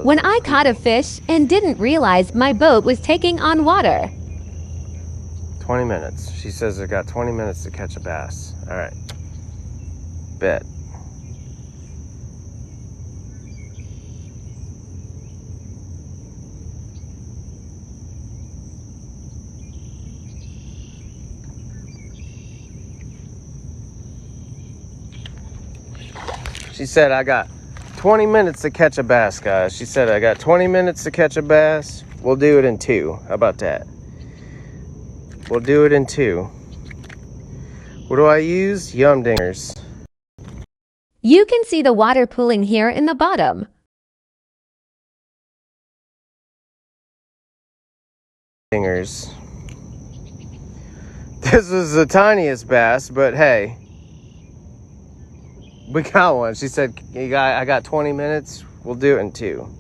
When I caught a fish and didn't realize my boat was taking on water. 20 minutes. She says I got 20 minutes to catch a bass. All right. Bet. She said I got 20 minutes to catch a bass, guys. She said I got 20 minutes to catch a bass. We'll do it in 2. How about that? We'll do it in 2. What do I use? Yum dingers. You can see the water pooling here in the bottom. Dingers. This is the tiniest bass, but hey. We got one. She said, I got 20 minutes. We'll do it in 2.